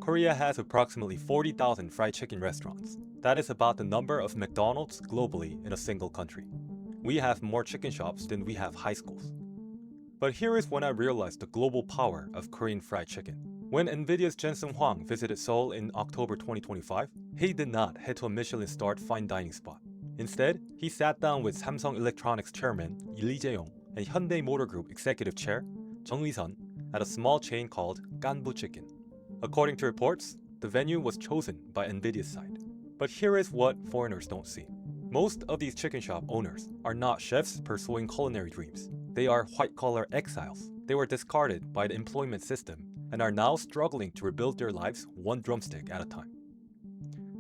Korea has approximately 40,000 fried chicken restaurants. That is about the number of McDonald's globally in a single country. We have more chicken shops than we have high schools. But here is when I realized the global power of Korean fried chicken. When NVIDIA's Jensen Huang visited Seoul in October 2025, he did not head to a Michelin-starred fine dining spot. Instead, he sat down with Samsung Electronics chairman Lee Jae-yong and Hyundai Motor Group executive chair Jung Lee-sun at a small chain called Ganbu Chicken. According to reports, the venue was chosen by NVIDIA's side. But here is what foreigners don't see. Most of these chicken shop owners are not chefs pursuing culinary dreams. They are white-collar exiles. They were discarded by the employment system and are now struggling to rebuild their lives one drumstick at a time.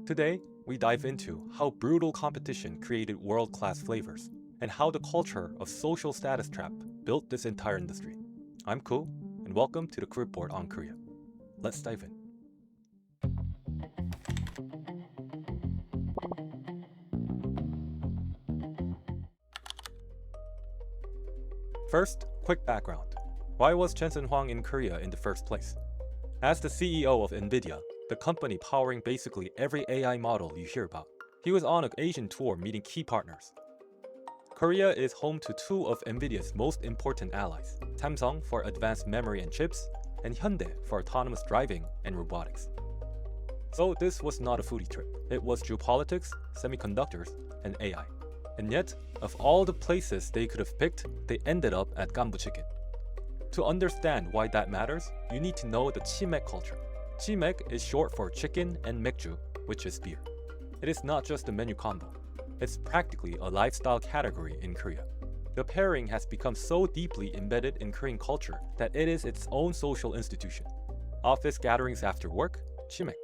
Today, we dive into how brutal competition created world-class flavors and how the culture of social status trap built this entire industry. I'm Koo, and welcome to the Koo Report on Korea. Let's dive in. First, quick background. Why was Jensen Huang in Korea in the first place? As the CEO of NVIDIA, the company powering basically every AI model you hear about, he was on an Asian tour meeting key partners. Korea is home to two of NVIDIA's most important allies, Samsung for advanced memory and chips, and Hyundai for autonomous driving and robotics. So this was not a foodie trip. It was geopolitics, semiconductors, and AI. And yet, of all the places they could have picked, they ended up at Ganbu Chicken. To understand why that matters, you need to know the Chimaek culture. Chimaek is short for chicken and mekju, which is beer. It is not just a menu combo. It's practically a lifestyle category in Korea. The pairing has become so deeply embedded in Korean culture that it is its own social institution. Office gatherings after work, Chimaek.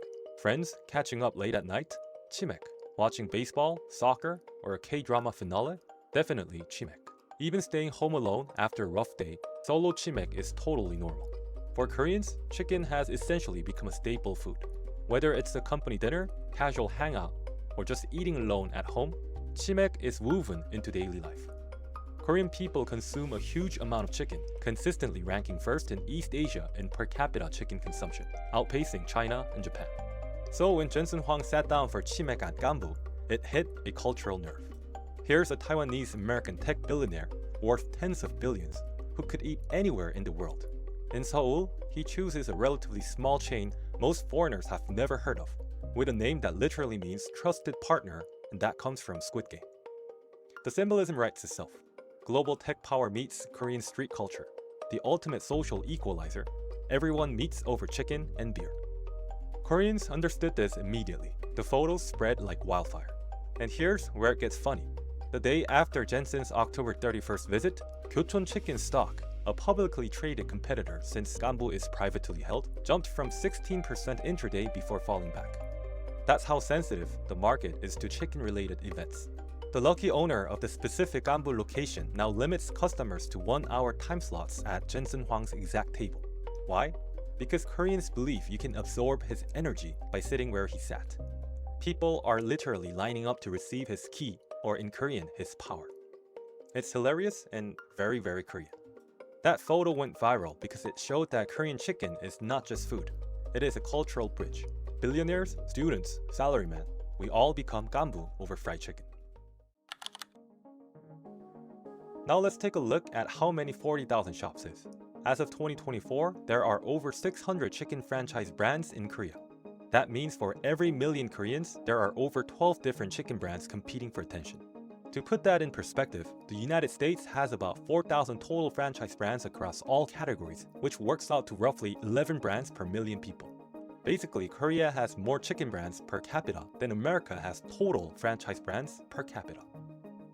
Friends catching up late at night, Chimaek. Watching baseball, soccer, or a K-drama finale, definitely Chimaek. Even staying home alone after a rough day, solo Chimaek is totally normal. For Koreans, chicken has essentially become a staple food. Whether it's a company dinner, casual hangout, or just eating alone at home, Chimaek is woven into daily life. Korean people consume a huge amount of chicken, consistently ranking first in East Asia in per capita chicken consumption, outpacing China and Japan. So when Jensen Huang sat down for Chimaek at Ganbu, it hit a cultural nerve. Here's a Taiwanese American tech billionaire worth tens of billions who could eat anywhere in the world. In Seoul, he chooses a relatively small chain most foreigners have never heard of, with a name that literally means trusted partner, and that comes from Squid Game. The symbolism writes itself. Global tech power meets Korean street culture, the ultimate social equalizer. Everyone meets over chicken and beer. Koreans understood this immediately. The photos spread like wildfire. And here's where it gets funny. The day after Jensen's October 31st visit, Gyeocheon Chicken stock, a publicly traded competitor since Ganbu is privately held, jumped from 16% intraday before falling back. That's how sensitive the market is to chicken-related events. The lucky owner of the specific Ganbu location now limits customers to 1-hour time slots at Jensen Huang's exact table. Why? Because Koreans believe you can absorb his energy by sitting where he sat. People are literally lining up to receive his ki, or in Korean, his power. It's hilarious and very, very Korean. That photo went viral because it showed that Korean chicken is not just food. It is a cultural bridge. Billionaires, students, salarymen, we all become Ganbu over fried chicken. Now let's take a look at how many 40,000 shops is. As of 2024, there are over 600 chicken franchise brands in Korea. That means for every million Koreans, there are over 12 different chicken brands competing for attention. To put that in perspective, the United States has about 4,000 total franchise brands across all categories, which works out to roughly 11 brands per million people. Basically, Korea has more chicken brands per capita than America has total franchise brands per capita.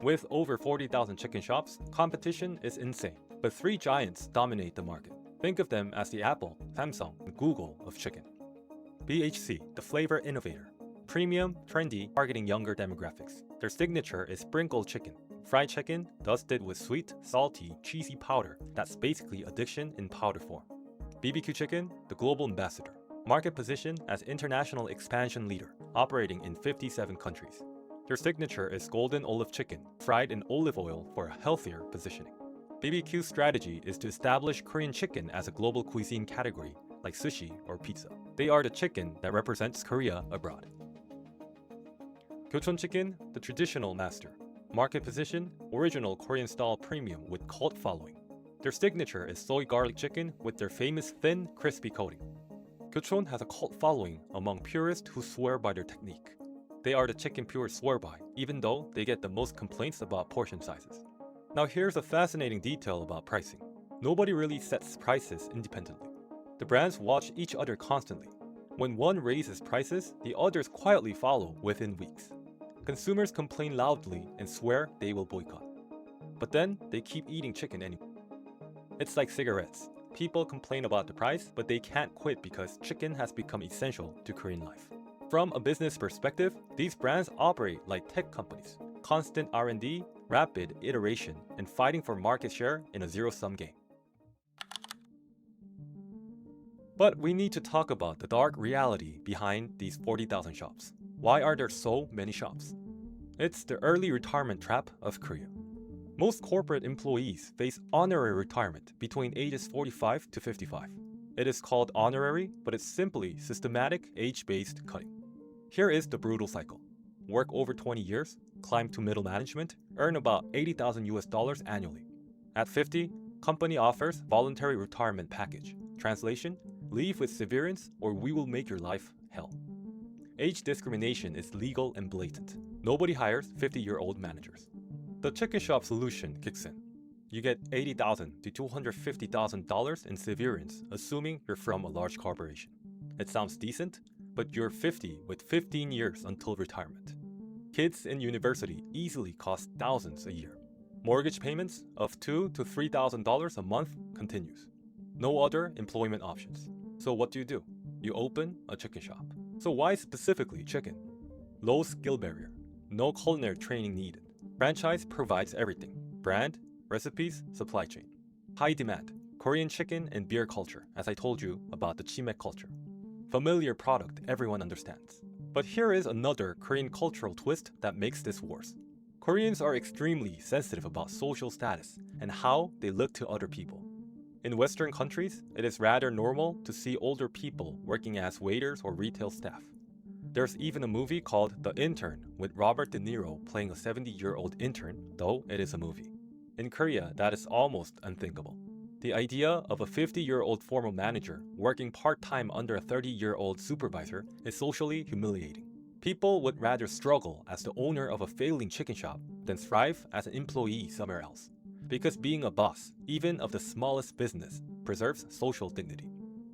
With over 40,000 chicken shops, competition is insane, but three giants dominate the market. Think of them as the Apple, Samsung, and Google of chicken. BHC, the flavor innovator. Premium, trendy, targeting younger demographics. Their signature is sprinkled chicken. Fried chicken dusted with sweet, salty, cheesy powder that's basically addiction in powder form. BBQ chicken, the global ambassador. Market position as international expansion leader, operating in 57 countries. Their signature is golden olive chicken, fried in olive oil for a healthier positioning. BBQ's strategy is to establish Korean chicken as a global cuisine category, like sushi or pizza. They are the chicken that represents Korea abroad. Gyochon chicken, the traditional master. Market position, original Korean-style premium with cult following. Their signature is soy garlic chicken with their famous thin, crispy coating. Gyochon has a cult following among purists who swear by their technique. They are the chicken purists swear by, even though they get the most complaints about portion sizes. Now here's a fascinating detail about pricing. Nobody really sets prices independently. The brands watch each other constantly. When one raises prices, the others quietly follow within weeks. Consumers complain loudly and swear they will boycott. But then, they keep eating chicken anyway. It's like cigarettes. People complain about the price, but they can't quit because chicken has become essential to Korean life. From a business perspective, these brands operate like tech companies. Constant R&D, rapid iteration, and fighting for market share in a zero-sum game. But we need to talk about the dark reality behind these 40,000 shops. Why are there so many shops? It's the early retirement trap of Korea. Most corporate employees face honorary retirement between ages 45 to 55. It is called honorary, but it's simply systematic age-based cutting. Here is the brutal cycle. Work over 20 years, climb to middle management, earn about 80,000 US dollars annually. At 50, company offers voluntary retirement package. Translation, leave with severance or we will make your life hell. Age discrimination is legal and blatant. Nobody hires 50-year-old managers. The chicken shop solution kicks in. You get $80,000 to $250,000 in severance, assuming you're from a large corporation. It sounds decent, but you're 50 with 15 years until retirement. Kids in university easily cost thousands a year. Mortgage payments of $2,000 to $3,000 a month continues. No other employment options. So what do? You open a chicken shop. So why specifically chicken? Low skill barrier. No culinary training needed. Franchise provides everything. Brand, recipes, supply chain. High demand. Korean chicken and beer culture, as I told you about the Chimaek culture. Familiar product everyone understands. But here is another Korean cultural twist that makes this worse. Koreans are extremely sensitive about social status and how they look to other people. In Western countries, it is rather normal to see older people working as waiters or retail staff. There's even a movie called The Intern with Robert De Niro playing a 70-year-old intern, though it is a movie. In Korea, that is almost unthinkable. The idea of a 50-year-old formal manager working part-time under a 30-year-old supervisor is socially humiliating. People would rather struggle as the owner of a failing chicken shop than thrive as an employee somewhere else. Because being a boss, even of the smallest business, preserves social dignity.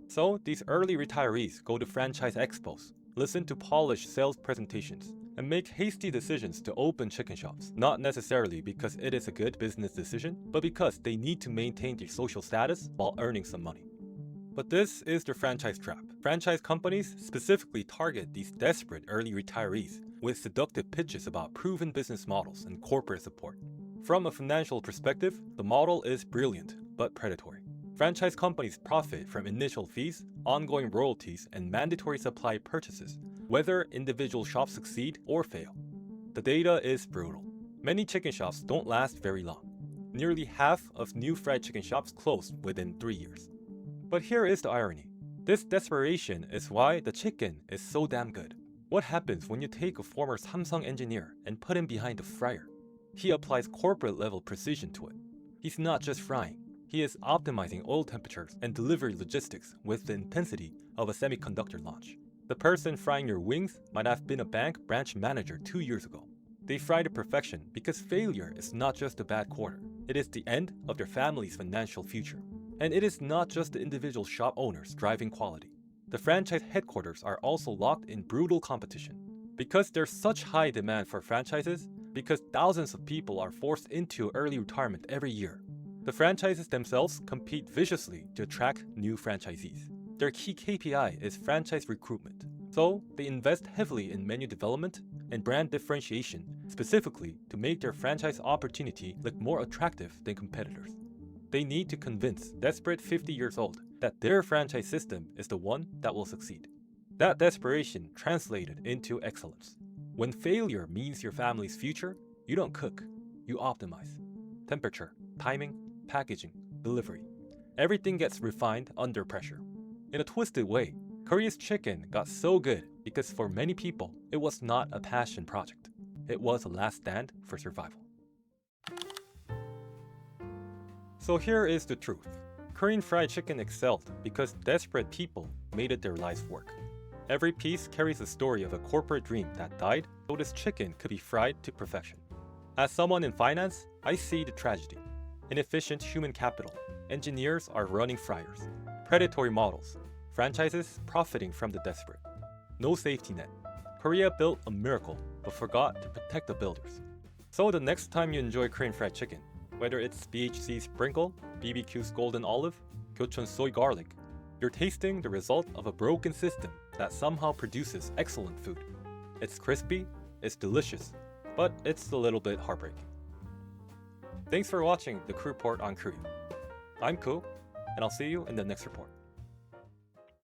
So these early retirees go to franchise expos, listen to polished sales presentations, and make hasty decisions to open chicken shops, not necessarily because it is a good business decision, but because they need to maintain their social status while earning some money. But this is the franchise trap. Franchise companies specifically target these desperate early retirees with seductive pitches about proven business models and corporate support. From a financial perspective, the model is brilliant, but predatory. Franchise companies profit from initial fees, ongoing royalties, and mandatory supply purchases, whether individual shops succeed or fail. The data is brutal. Many chicken shops don't last very long. Nearly half of new fried chicken shops close within 3 years. But here is the irony. This desperation is why the chicken is so damn good. What happens when you take a former Samsung engineer and put him behind the fryer? He applies corporate-level precision to it. He's not just frying. He is optimizing oil temperatures and delivery logistics with the intensity of a semiconductor launch. The person frying your wings might have been a bank branch manager 2 years ago. They fry to perfection because failure is not just a bad quarter. It is the end of their family's financial future. And it is not just the individual shop owners driving quality. The franchise headquarters are also locked in brutal competition. Because there's such high demand for franchises, because thousands of people are forced into early retirement every year, the franchises themselves compete viciously to attract new franchisees. Their key KPI is franchise recruitment, so they invest heavily in menu development and brand differentiation, specifically to make their franchise opportunity look more attractive than competitors. They need to convince desperate 50 years old that their franchise system is the one that will succeed. That desperation translated into excellence. When failure means your family's future, you don't cook, you optimize. Temperature, timing, packaging, delivery. Everything gets refined under pressure. In a twisted way, Korea's chicken got so good because for many people, it was not a passion project. It was a last stand for survival. So here is the truth. Korean fried chicken excelled because desperate people made it their life's work. Every piece carries a story of a corporate dream that died so this chicken could be fried to perfection. As someone in finance, I see the tragedy. Inefficient human capital, engineers are running fryers, predatory models, franchises profiting from the desperate. No safety net. Korea built a miracle but forgot to protect the builders. So the next time you enjoy Korean fried chicken, whether it's BHC sprinkle, BBQ's golden olive, Gyeocheon soy garlic, you're tasting the result of a broken system that somehow produces excellent food. It's crispy, it's delicious, but it's a little bit heartbreaking. Thanks for watching the Crew Report on Korea. I'm Koo, and I'll see you in the next report.